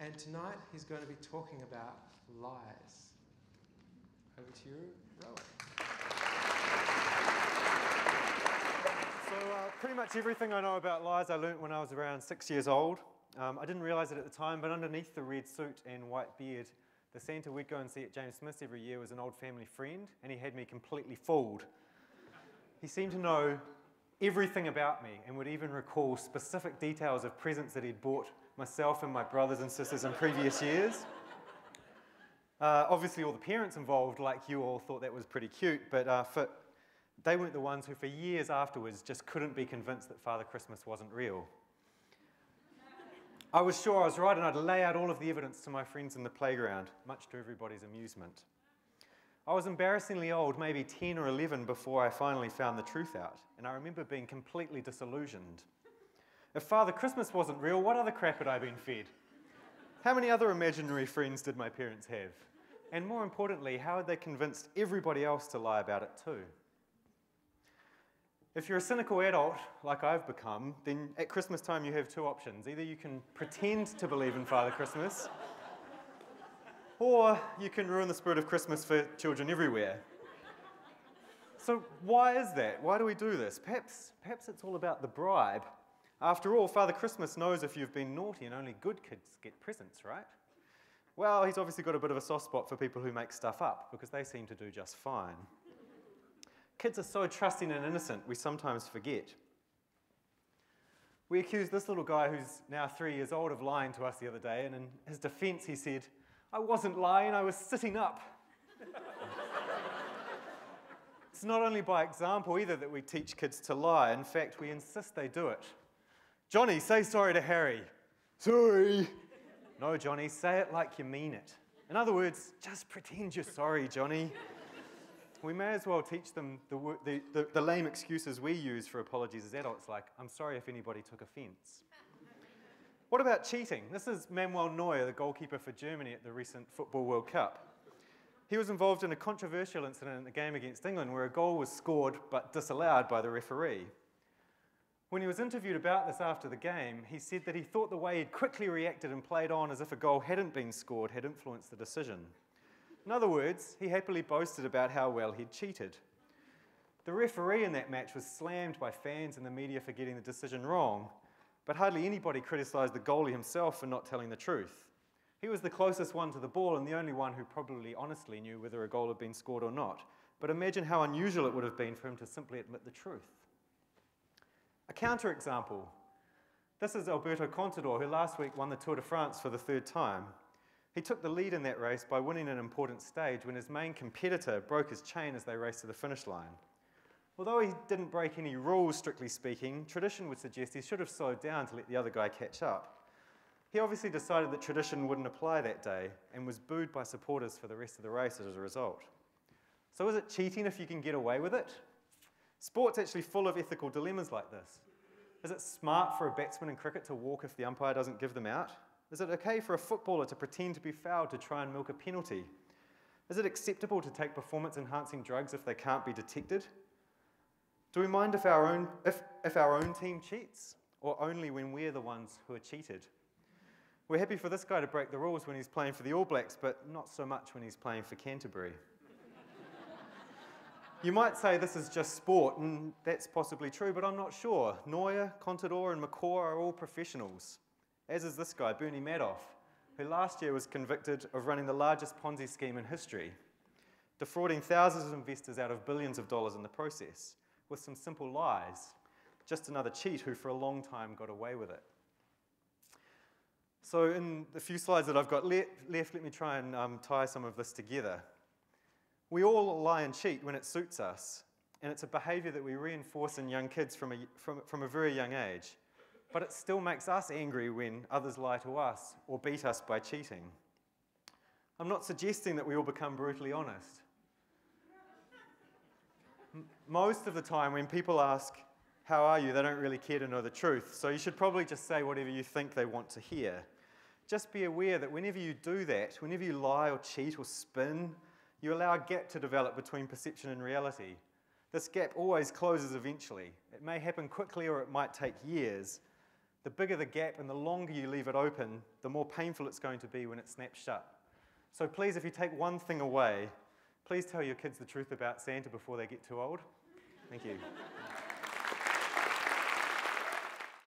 And tonight he's going to be talking about lies. Over to you, Rowan. So pretty much everything I know about lies I learnt when I was around 6 years old. I didn't realise it at the time, but underneath the red suit and white beard, the Santa we'd go and see at James Smith's every year was an old family friend, and he had me completely fooled. He seemed to know everything about me and would even recall specific details of presents that he'd bought myself and my brothers and sisters in previous years. Obviously all the parents involved, like you all, thought that was pretty cute, but they weren't the ones who for years afterwards just couldn't be convinced that Father Christmas wasn't real. I was sure I was right, and I'd lay out all of the evidence to my friends in the playground, much to everybody's amusement. I was embarrassingly old, maybe 10 or 11, before I finally found the truth out, and I remember being completely disillusioned. If Father Christmas wasn't real, what other crap had I been fed? How many other imaginary friends did my parents have? And more importantly, how had they convinced everybody else to lie about it too? If you're a cynical adult, like I've become, then at Christmas time you have two options. Either you can pretend to believe in Father Christmas, or you can ruin the spirit of Christmas for children everywhere. So why is that? Why do we do this? Perhaps it's all about the bribe. After all, Father Christmas knows if you've been naughty, and only good kids get presents, right? Well, he's obviously got a bit of a soft spot for people who make stuff up, because they seem to do just fine. Kids are so trusting and innocent, we sometimes forget. We accused this little guy who's now 3 years old of lying to us the other day, and in his defense he said, "I wasn't lying, I was sitting up." It's not only by example either that we teach kids to lie. In fact, we insist they do it. "Johnny, say sorry to Harry." "Sorry." "No, Johnny, say it like you mean it." In other words, just pretend you're sorry, Johnny. We may as well teach them the lame excuses we use for apologies as adults, like, "I'm sorry if anybody took offence." What about cheating? This is Manuel Neuer, the goalkeeper for Germany at the recent Football World Cup. He was involved in a controversial incident in the game against England where a goal was scored but disallowed by the referee. When he was interviewed about this after the game, he said that he thought the way he'd quickly reacted and played on as if a goal hadn't been scored had influenced the decision. In other words, he happily boasted about how well he'd cheated. The referee in that match was slammed by fans and the media for getting the decision wrong, but hardly anybody criticised the goalie himself for not telling the truth. He was the closest one to the ball and the only one who probably honestly knew whether a goal had been scored or not. But imagine how unusual it would have been for him to simply admit the truth. A counterexample. This is Alberto Contador, who last week won the Tour de France for the third time. He took the lead in that race by winning an important stage when his main competitor broke his chain as they raced to the finish line. Although he didn't break any rules, strictly speaking, tradition would suggest he should have slowed down to let the other guy catch up. He obviously decided that tradition wouldn't apply that day and was booed by supporters for the rest of the race as a result. So is it cheating if you can get away with it? Sport's actually full of ethical dilemmas like this. Is it smart for a batsman in cricket to walk if the umpire doesn't give them out? Is it okay for a footballer to pretend to be fouled to try and milk a penalty? Is it acceptable to take performance-enhancing drugs if they can't be detected? Do we mind if our own team cheats, or only when we're the ones who are cheated? We're happy for this guy to break the rules when he's playing for the All Blacks, but not so much when he's playing for Canterbury. You might say this is just sport, and that's possibly true, but I'm not sure. Neuer, Contador and McCaw are all professionals, as is this guy, Bernie Madoff, who last year was convicted of running the largest Ponzi scheme in history, defrauding thousands of investors out of billions of dollars in the process, with some simple lies. Just another cheat who for a long time got away with it. So in the few slides that I've got left, let me try and tie some of this together. We all lie and cheat when it suits us, and it's a behaviour that we reinforce in young kids from a very young age. But it still makes us angry when others lie to us or beat us by cheating. I'm not suggesting that we all become brutally honest. Most of the time when people ask, "How are you?" they don't really care to know the truth, so you should probably just say whatever you think they want to hear. Just be aware that whenever you do that, whenever you lie or cheat or spin, you allow a gap to develop between perception and reality. This gap always closes eventually. It may happen quickly or it might take years. The bigger the gap and the longer you leave it open, the more painful it's going to be when it snaps shut. So please, if you take one thing away, please tell your kids the truth about Santa before they get too old. Thank you.